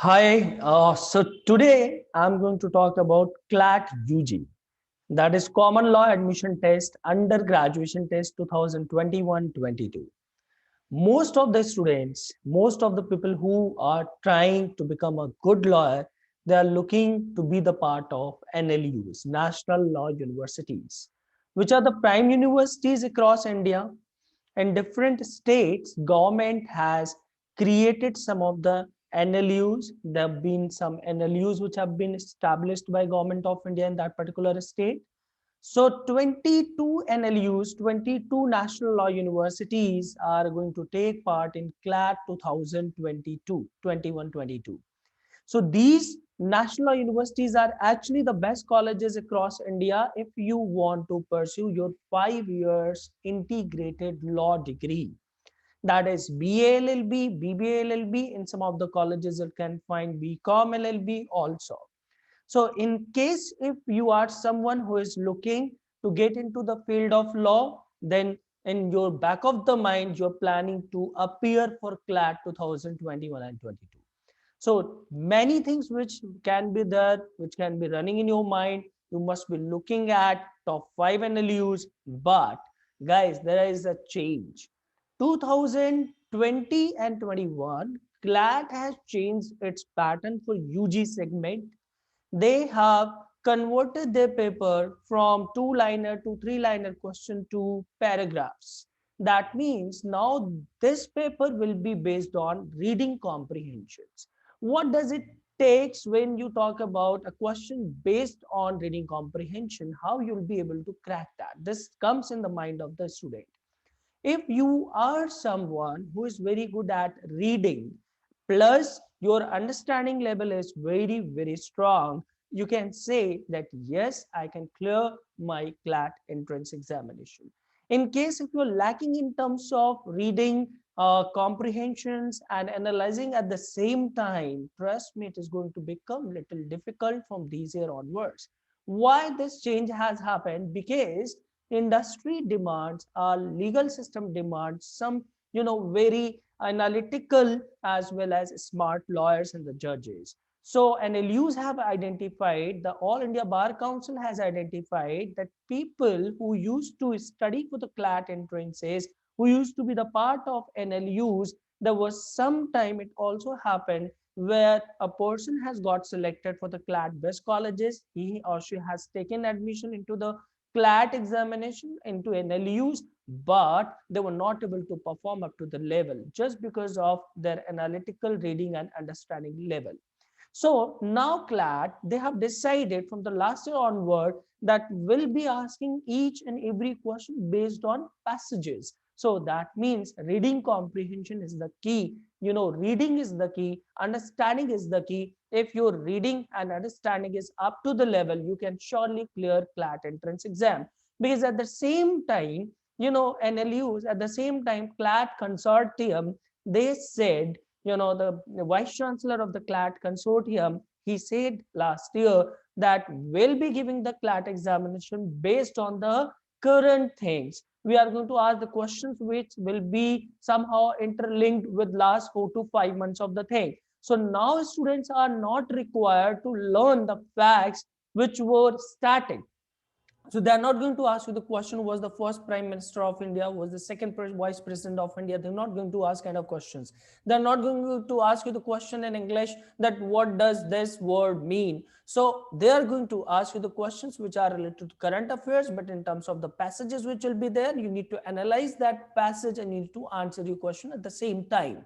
Hi, so today I'm going to talk about CLAT UG, that is Common Law Admission Test, Undergraduation Test 2021-22. Most of the students, most of the people who are trying to become a good lawyer, they are looking to be the part of NLUs, National Law Universities, which are the prime universities across India. In different states, government has created some of the NLUs. There have been some NLUs which have been established by government of India in that particular state. So 22 NLUs, 22 national law universities are going to take part in CLAT 2022, 21-22. So these national universities are actually the best colleges across India if you want to pursue your 5 years integrated law degree. That is BA LLB, BBA LLB. In some of the colleges, you can find BCom LLB also. So in case if you are someone who is looking to get into the field of law, then in your back of the mind, you're planning to appear for CLAT 2021 and 22. So many things which can be there, which can be running in your mind. You must be looking at top 5 NLUs. But guys, there is a change. 2020 and 21, CLAT has changed its pattern for UG segment. They have converted their paper from two-liner to three-liner question to paragraphs. That means now this paper will be based on reading comprehensions. What does it takes when you talk about a question based on reading comprehension? How you'll be able to crack that? This comes in the mind of the student. If you are someone who is very good at reading, plus your understanding level is very strong, you can say that yes, I can clear my CLAT entrance examination. In case if you're lacking in terms of reading comprehensions and analyzing at the same time, trust me, it is going to become little difficult from these year onwards. Why this change has happened? Because industry demands, our legal system demands some, very analytical as well as smart lawyers and the judges. So NLUs have identified, the All India Bar Council has identified that people who used to study for the CLAT entrances, who used to be the part of NLUs, there was some time it also happened where a person has got selected for the CLAT best colleges, he or she has taken admission into the CLAT examination into NLUs, but they were not able to perform up to the level just because of their analytical reading and understanding level. So now CLAT, they have decided from the last year onward that will be asking each and every question based on passages. So that means reading comprehension is the key. Reading is the key, understanding is the key. If your reading and understanding is up to the level, you can surely clear CLAT entrance exam. Because at the same time, NLUs, at the same time, CLAT consortium, they said, the vice chancellor of the CLAT consortium, he said last year that we'll be giving the CLAT examination based on the current things. We are going to ask the questions which will be somehow interlinked with last 4 to 5 months of the thing. So now students are not required to learn the facts which were static. So they're not going to ask you the question, was the first prime minister of India, was the second vice president of India. They're not going to ask kind of questions. They're not going to ask you the question in English that what does this word mean. So they are going to ask you the questions which are related to current affairs, but in terms of the passages which will be there, you need to analyze that passage and you need to answer your question at the same time.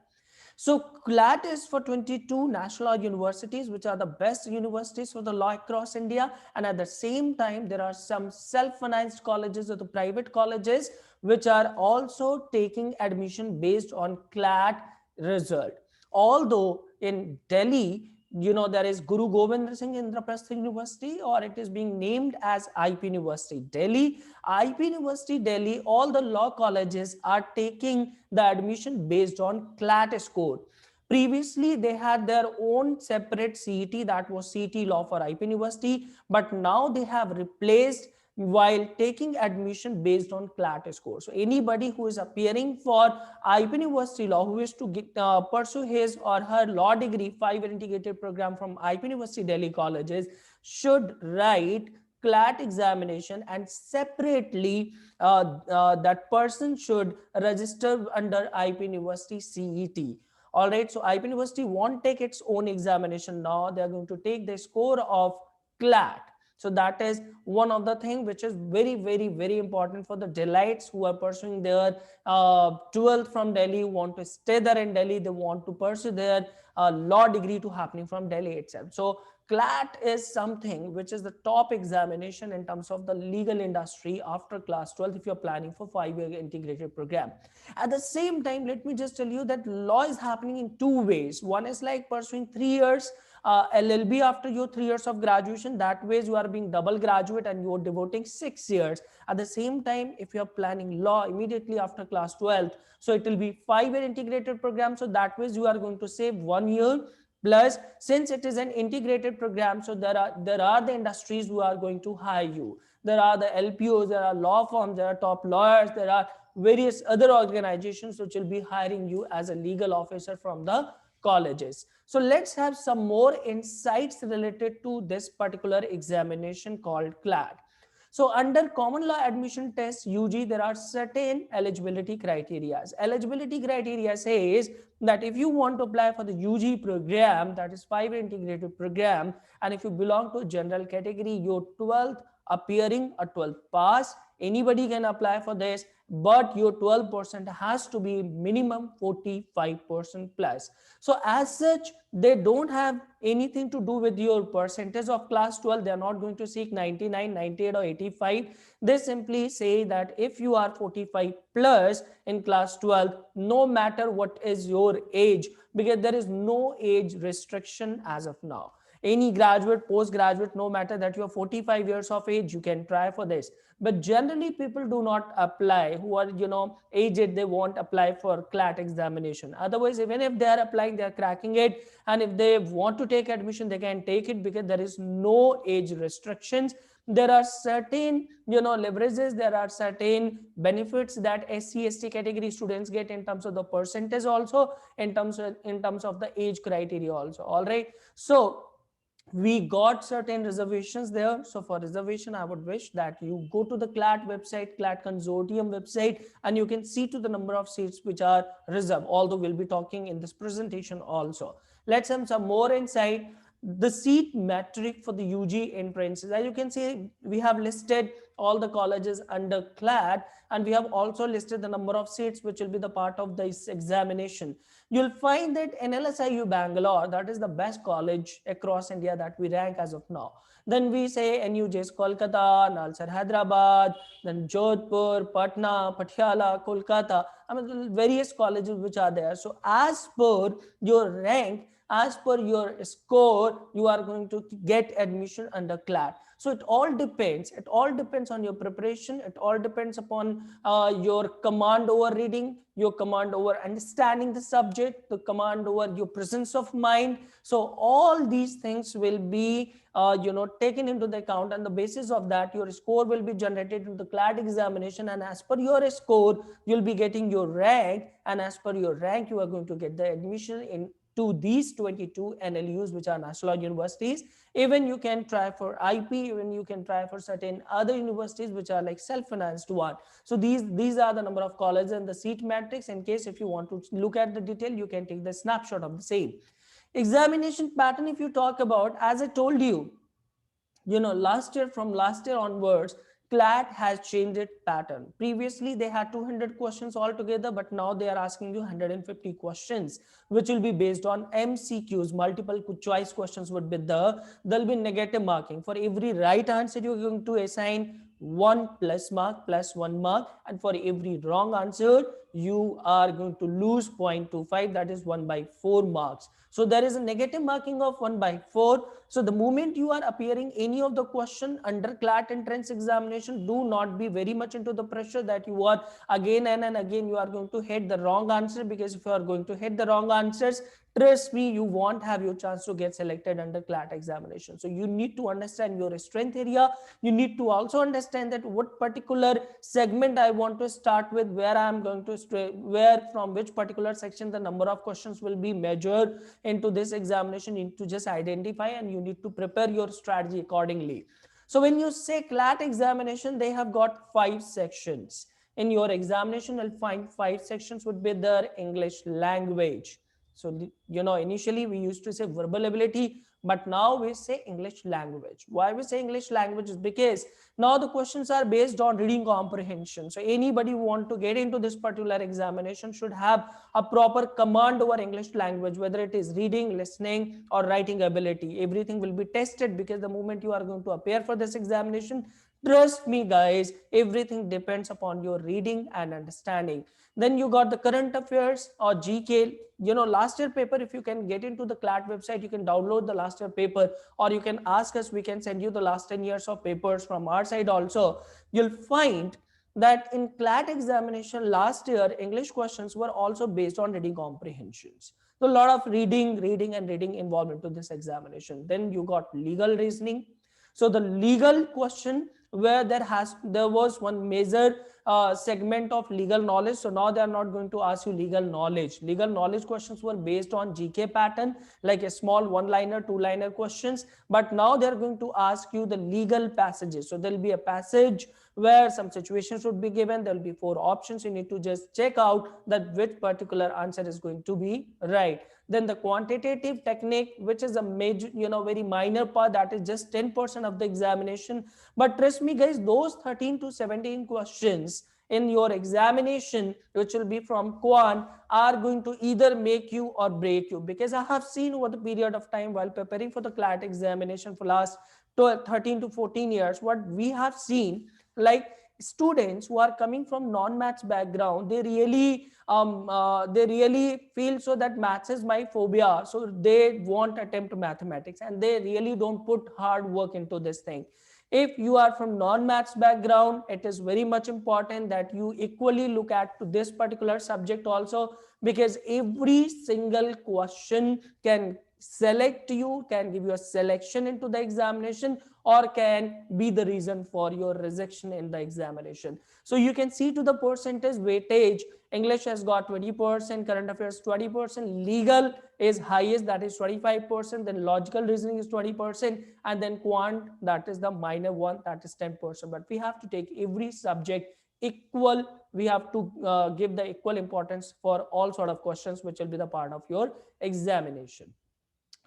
So CLAT is for 22 national universities, which are the best universities for the law across India. And at the same time, there are some self-financed colleges or the private colleges, which are also taking admission based on CLAT result. Although in Delhi, there is Guru Gobind Singh Indraprastha University, or it is being named as IP University Delhi. IP University Delhi, all the law colleges are taking the admission based on CLAT score. Previously, they had their own separate CET, that was CET Law for IP University, but now they have replaced while taking admission based on CLAT score. So anybody who is appearing for IIP University Law, who is to pursue his or her law degree 5-year integrated program from IIP University Delhi colleges, should write CLAT examination, and separately that person should register under IIP University CET. All right, so IIP University won't take its own examination now. They are going to take the score of CLAT. So that is one of the things which is very, very, very important for the Delhites who are pursuing their 12th from Delhi, want to stay there in Delhi, they want to pursue their law degree to happening from Delhi itself. So CLAT is something which is the top examination in terms of the legal industry after class 12 if you're planning for 5-year integrated program. At the same time, let me just tell you that law is happening in two ways. One is like pursuing 3 years LLB after your 3 years of graduation. That way you are being double graduate and you are devoting 6 years. At the same time, if you are planning law immediately after class 12, so it will be 5-year integrated program. So that way you are going to save 1 year. Plus, since it is an integrated program, so there are the industries who are going to hire you. There are the LPOs, there are law firms, there are top lawyers, there are various other organizations which will be hiring you as a legal officer from the colleges. So let's have some more insights related to this particular examination called CLAT. So under common law admission test UG, there are certain eligibility criteria. Eligibility criteria says that if you want to apply for the UG program, that is 5-year integrated program, and if you belong to general category, your 12th appearing a 12th pass, anybody can apply for this, but your 12% has to be minimum 45% plus. So as such, they don't have anything to do with your percentage of class 12. They are not going to seek 99, 98 or 85. They simply say that if you are 45 plus in class 12, no matter what is your age, because there is no age restriction as of now. Any graduate, postgraduate, no matter that you are 45 years of age, you can try for this. But generally people do not apply who are aged. They won't apply for CLAT examination. Otherwise, even if they are applying, they are cracking it, and if they want to take admission, they can take it because there is no age restrictions. There are certain leverages, there are certain benefits that SC/ST category students get in terms of the percentage, also in terms of the age criteria also. All right, so we got certain reservations there. So for reservation, I would wish that you go to the CLAT website, CLAT consortium website, and you can see to the number of seats which are reserved, although we'll be talking in this presentation also. Let's have some more insight. The seat metric for the UG entrances, as you can see, we have listed all the colleges under CLAT, and we have also listed the number of seats which will be the part of this examination. You'll find that NLSIU Bangalore, that is the best college across India that we rank as of now. Then we say NUJS Kolkata, Nalsar Hyderabad, then Jodhpur, Patna, Patiala, Kolkata. I mean, various colleges which are there. So as per your rank, as per your score, you are going to get admission under CLAT. So it all depends. It all depends on your preparation. It all depends upon your command over reading, your command over understanding the subject, the command over your presence of mind. So all these things will be taken into the account, and the basis of that your score will be generated in the CLAT examination, and as per your score you'll be getting your rank, and as per your rank you are going to get the admission in to these 22 NLUs which are national universities. Even you can try for IP, even you can try for certain other universities which are like self-financed one. So these are the number of colleges and the seat matrix. In case if you want to look at the detail, you can take the snapshot of the same. Examination pattern, if you talk about, as I told you, from last year onwards, CLAT has changed its pattern. Previously, they had 200 questions altogether, but now they are asking you 150 questions, which will be based on MCQs, multiple choice questions would be there. There'll be negative marking. For every right answer, you're going to assign 1 plus mark plus 1 mark, and for every wrong answer, you are going to lose 0.25, that is 1 by 4 marks. So there is a negative marking of 1 by 4. So the moment you are appearing any of the question under CLAT entrance examination, do not be very much into the pressure that you are again and again you are going to hit the wrong answer, because if you are going to hit the wrong answers, trust me, you won't have your chance to get selected under CLAT examination. So you need to understand your strength area. You need to also understand that what particular segment I want to start with, where I am going to where from which particular section the number of questions will be measured into this examination. You need to just identify and you need to prepare your strategy accordingly. So when you say CLAT examination, they have got 5 sections. In your examination, you'll find 5 sections would be their English language. So, initially we used to say verbal ability, but now we say English language. Why we say English language is because now the questions are based on reading comprehension. So anybody who want to get into this particular examination should have a proper command over English language, whether it is reading, listening, or writing ability. Everything will be tested, because the moment you are going to appear for this examination, trust me guys, everything depends upon your reading and understanding. Then you got the current affairs or GK. Last year paper, if you can get into the CLAT website, you can download the last year paper, or you can ask us, we can send you the last 10 years of papers from our side also. You'll find that in CLAT examination last year, English questions were also based on reading comprehensions. So a lot of reading involved into this examination. Then you got legal reasoning. So the legal question, where there was one major segment of legal knowledge. So now they are not going to ask you legal knowledge. Legal knowledge questions were based on GK pattern, like a small 1-liner, 2-liner questions. But now they are going to ask you the legal passages. So there will be a passage where some situations would be given. There will be 4 options. You need to just check out that which particular answer is going to be right. Then the quantitative technique, which is a major, very minor part, that is just 10% of the examination. But trust me guys, those 13 to 17 questions in your examination, which will be from Quant, are going to either make you or break you. Because I have seen over the period of time while preparing for the CLAT examination for last 13 to 14 years, what we have seen, like students who are coming from non-maths background, they really feel so that maths is my phobia, so they won't attempt mathematics, and they really don't put hard work into this thing. If you are from non-maths background, it is very much important that you equally look at to this particular subject also, because every single question can select you, can give you a selection into the examination, or can be the reason for your rejection in the examination. So you can see to the percentage weightage, English has got 20%, current affairs 20%, legal is highest, that is 25%, then logical reasoning is 20%, and then quant, that is the minor one, that is 10%. But we have to take every subject equal. We have to give the equal importance for all sort of questions which will be the part of your examination.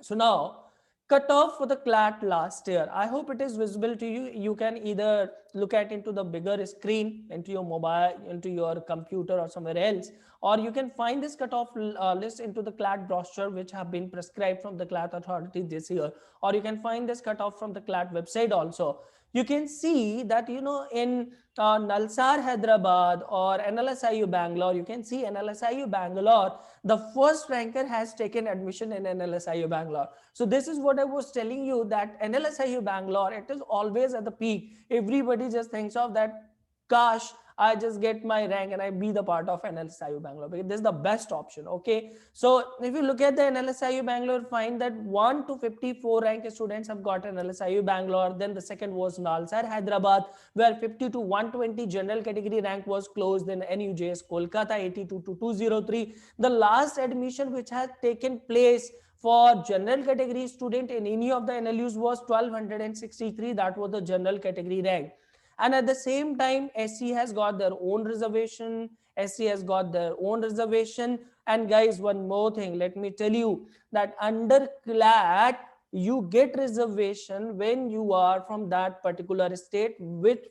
So now, cutoff for the CLAT last year. I hope it is visible to you. You can either look at into the bigger screen, into your mobile, into your computer, or somewhere else, or you can find this cutoff list into the CLAT brochure, which have been prescribed from the CLAT authority this year, or you can find this cutoff from the CLAT website also. You can see that, in Nalsar Hyderabad or NLSIU Bangalore, you can see NLSIU Bangalore, the first ranker has taken admission in NLSIU Bangalore. So this is what I was telling you, that NLSIU Bangalore, it is always at the peak. Everybody just thinks of that, gosh, I just get my rank and I be the part of NLSIU Bangalore, because this is the best option. Okay, so if you look at the NLSIU Bangalore, find that 1 to 54 rank students have got NLSIU Bangalore. Then the second was Nalsar Hyderabad, where 50 to 120 general category rank was closed. Then NUJS Kolkata 82 to 203. The last admission which has taken place for general category student in any of the NLUs was 1263. That was the general category rank. And at the same time, SC has got their own reservation. SC has got their own reservation. And guys, one more thing, let me tell you that under CLAT, you get reservation when you are from that particular state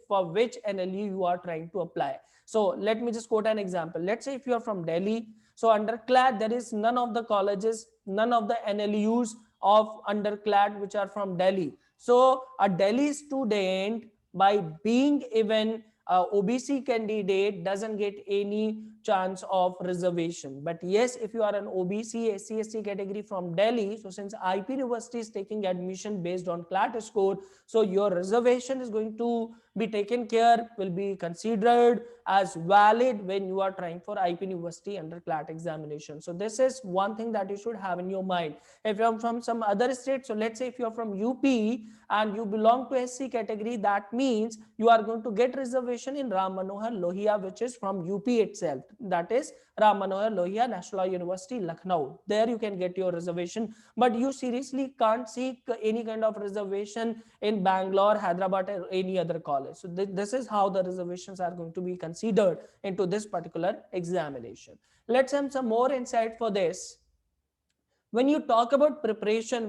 for which NLU you are trying to apply. So let me just quote an example. Let's say if you are from Delhi, so under CLAT, there is none of the colleges, none of the NLUs of under CLAT which are from Delhi. So a Delhi student, by being even OBC candidate, doesn't get any chance of reservation. But yes, if you are an OBC SC category from Delhi, so since IP University is taking admission based on CLAT score, so your reservation is going to be taken care, will be considered as valid when you are trying for IP University under CLAT examination. So this is one thing that you should have in your mind. If you're from some other state, so let's say if you're from UP and you belong to SC category, that means you are going to get reservation in Ram Manohar Lohia, which is from UP itself. That is Ram Manohar Lohia National University, Lucknow. There you can get your reservation, but you seriously can't seek any kind of reservation in Bangalore, Hyderabad, or any other college. So this is how the reservations are going to be considered into this particular examination. Let's have some more insight for this. When you talk about preparation,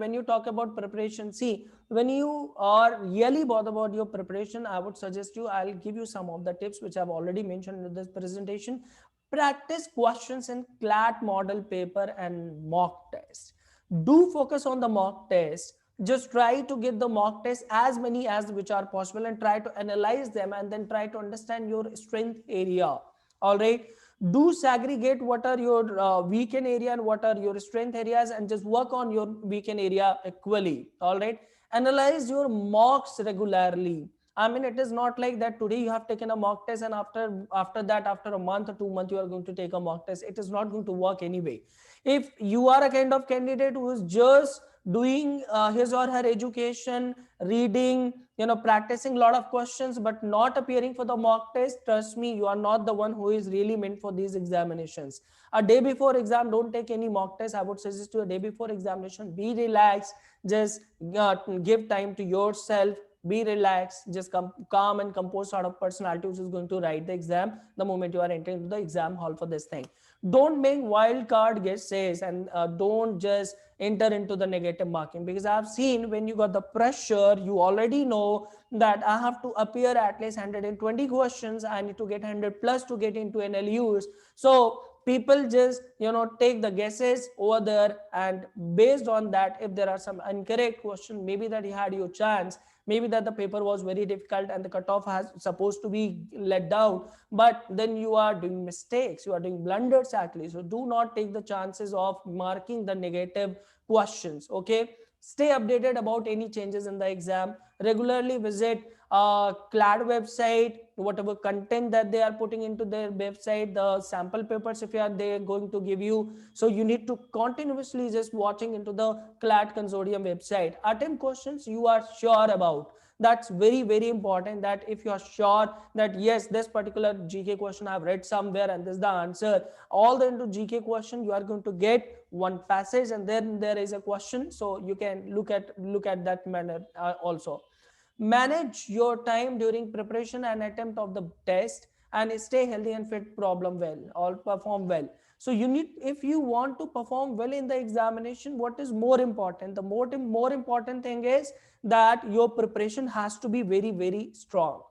see, when you are really bothered about your preparation, I would suggest you, I'll give you some of the tips which I've already mentioned in this presentation. Practice questions in CLAT model paper and mock test. Do focus on the mock test. Just try to get the mock test as many as which are possible and try to analyze them and then try to understand your strength area. All right, do segregate what are your weakened area and what are your strength areas, and just work on your weakened area equally. All right, analyze your mocks regularly. I mean, it is not like that today you have taken a mock test and after that, after a month or 2 months, you are going to take a mock test. It is not going to work anyway. If you are a kind of candidate who is just doing his or her education, reading, practicing a lot of questions, but not appearing for the mock test, trust me, you are not the one who is really meant for these examinations. A day before exam, don't take any mock test. I would suggest you a day before examination, be relaxed, just give time to yourself, be relaxed, just calm and composed sort of personality which is going to write the exam the moment you are entering the exam hall for this thing. Don't make wild card guesses, and don't just enter into the negative marking, because I've seen when you got the pressure, you already know that I have to appear at least 120 questions, I need to get 100 plus to get into NLUs. So people just take the guesses over there, and based on that, if there are some incorrect question, maybe that you had your chance, maybe that the paper was very difficult and the cutoff has supposed to be let down, but then you are doing mistakes, you are doing blunders actually. So do not take the chances of marking the negative questions. Okay, stay updated about any changes in the exam, regularly visit CLAT website, whatever content that they are putting into their website, the sample papers if they're going to give you. So you need to continuously just watching into the CLAT consortium website, attempt questions you are sure about. That's very, very important, that if you are sure that yes, this particular GK question I've read somewhere and this is the answer, all the into GK question you are going to get one passage and then there is a question, so you can look at that manner also. Manage your time during preparation and attempt of the test, and stay healthy and fit problem well or perform well. So you need, if you want to perform well in the examination, what is more important? The more important thing is that your preparation has to be very, very strong.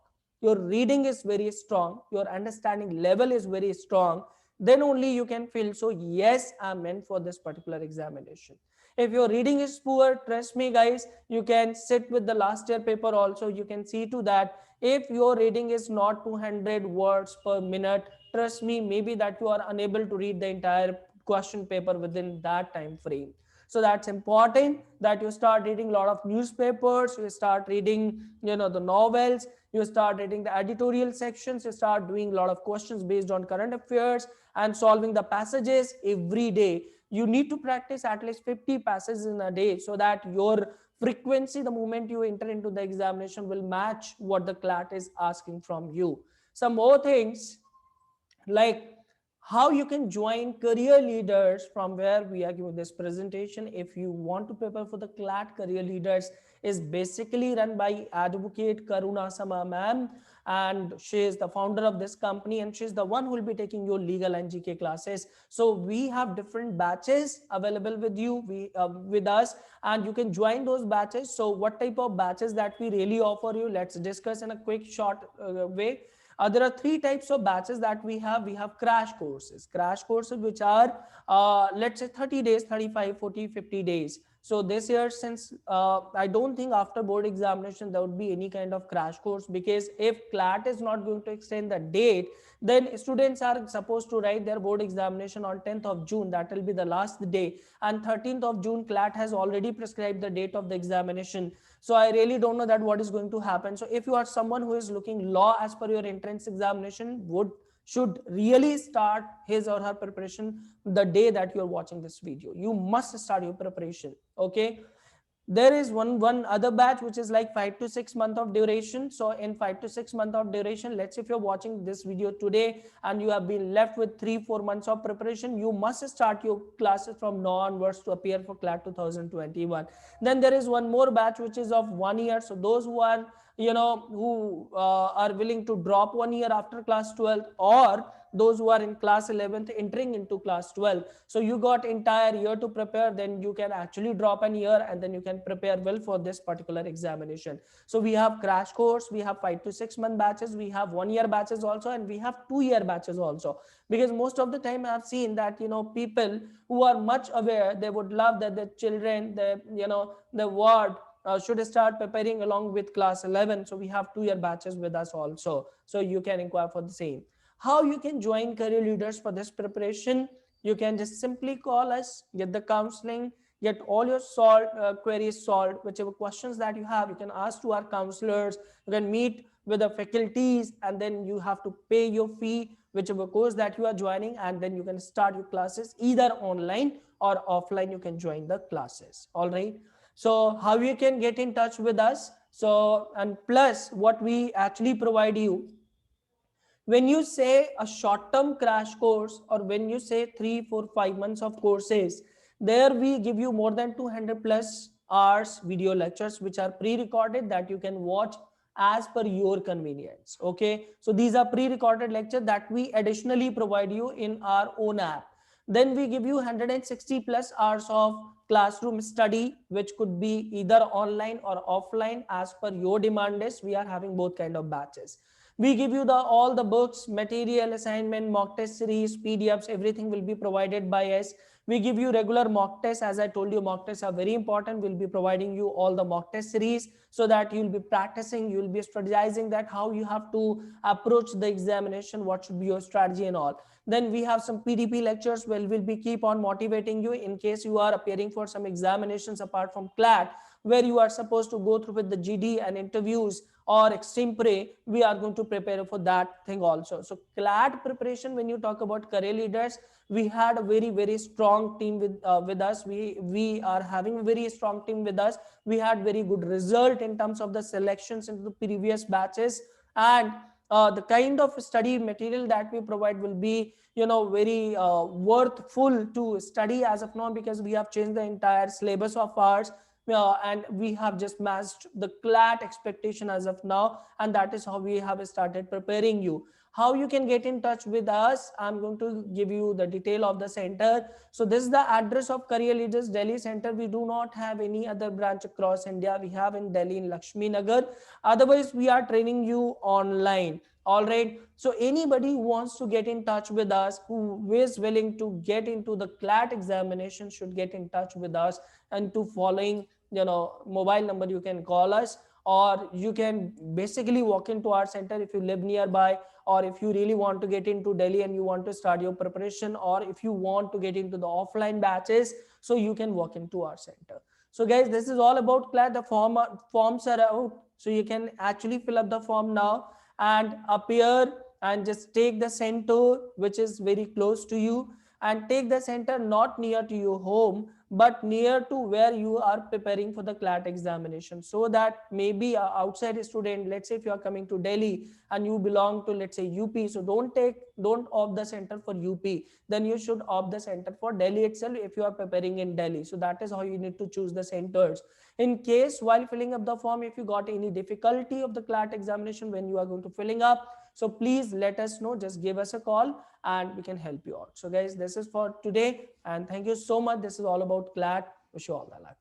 Your reading is very strong, your understanding level is very strong, then only you can feel, so yes, I'm meant for this particular examination. If your reading is poor, trust me guys, you can sit with the last year paper also, you can see to that. If your reading is not 200 words per minute, trust me, maybe that you are unable to read the entire question paper within that time frame. So that's important that you start reading a lot of newspapers, you start reading the novels, you start reading the editorial sections, you start doing a lot of questions based on current affairs and solving the passages every day. You need to practice at least 50 passages in a day, so that your frequency the moment you enter into the examination will match what the CLAT is asking from you. Some more things, like how you can join career leaders, from where we are giving this presentation. If you want to prepare for the CLAT, career leaders is basically run by advocate Karuna Sama ma'am, and she is the founder of this company, and she's the one who will be taking your legal and GK classes. So we have different batches available with you, with us, and you can join those batches. So what type of batches that we really offer you, let's discuss in a quick short way. There are three types of batches that we have. We have crash courses which are let's say 30 days, 35, 40, 50 days. So this year, since I don't think after board examination there would be any kind of crash course, because if CLAT is not going to extend the date, then students are supposed to write their board examination on 10th of June. That will be the last day, and 13th of June CLAT has already prescribed the date of the examination. So I really don't know that what is going to happen. So if you are someone who is looking law as per your entrance examination, should really start his or her preparation the day that you're watching this video. You must start your preparation. Okay, there is one other batch which is like 5 to 6 months of duration. So in 5 to 6 months of duration, let's say if you're watching this video today and you have been left with 3-4 months of preparation, you must start your classes from now onwards to appear for CLAT 2021. Then there is one more batch which is of 1 year. So those who are are willing to drop 1 year after class 12, or those who are in class 11th entering into class 12, so you got entire year to prepare, then you can actually drop an year and then you can prepare well for this particular examination. So we have crash course, we have 5 to 6 month batches, we have 1 year batches also, and we have 2 year batches also. Because most of the time I have seen that people who are much aware, they would love that the children, the ward should start preparing along with class 11. So we have 2 year batches with us also, so you can inquire for the same. How you can join Career Leaders for this preparation? You can just simply call us, get the counseling, get all your queries solved. Whichever questions that you have, you can ask to our counselors. You can meet with the faculties, and then you have to pay your fee, whichever course that you are joining, and then you can start your classes either online or offline. You can join the classes. All right. So how you can get in touch with us? So, and plus what we actually provide you, when you say a short-term crash course, or when you say 3, 4, 5 months of courses, there we give you more than 200 plus hours video lectures which are pre-recorded that you can watch as per your convenience. Okay, so these are pre-recorded lectures that we additionally provide you in our own app. Then we give you 160 plus hours of classroom study, which could be either online or offline as per your demand list. We are having both kind of batches. We give you all the books, material, assignment, mock test series, PDFs, everything will be provided by us. We give you regular mock tests. As I told you, mock tests are very important. We'll be providing you all the mock test series so that you'll be practicing, you'll be strategizing that how you have to approach the examination, what should be your strategy and all. Then we have some PDP lectures where we'll be keep on motivating you in case you are appearing for some examinations apart from CLAT, where you are supposed to go through with the GD and interviews or extreme pre. We are going to prepare for that thing also. So CLAT preparation, when you talk about Career Leaders, we had a very strong team with us. We are having a very strong team with us. We had very good result in terms of the selections into the previous batches, and the kind of study material that we provide will be very worthful to study as of now, because we have changed the entire syllabus of ours, and we have just matched the CLAT expectation as of now, and that is how we have started preparing you. How you can get in touch with us? I'm going to give you the detail of the center. So this is the address of Career Leaders Delhi Center. We do not have any other branch across India. We have in Delhi in Lakshmi Nagar. Otherwise, we are training you online. All right. So anybody who wants to get in touch with us, who is willing to get into the CLAT examination, should get in touch with us, and to following mobile number you can call us, or you can basically walk into our center if you live nearby, or if you really want to get into Delhi and you want to start your preparation, or if you want to get into the offline batches, so you can walk into our center. So guys, this is all about CLAT. The forms are out, so you can actually fill up the form now and appear, and just take the center which is very close to you, and take the center not near to your home but near to where you are preparing for the CLAT examination, so that maybe a outside student, let's say if you are coming to Delhi and you belong to, let's say, UP, so don't opt the center for UP, then you should opt the center for Delhi itself if you are preparing in Delhi. So that is how you need to choose the centers. In case while filling up the form, if you got any difficulty of the CLAT examination when you are going to filling up, so please let us know, just give us a call and we can help you out. So guys, this is for today, and thank you so much. This is all about CLAT. Wish you all the luck.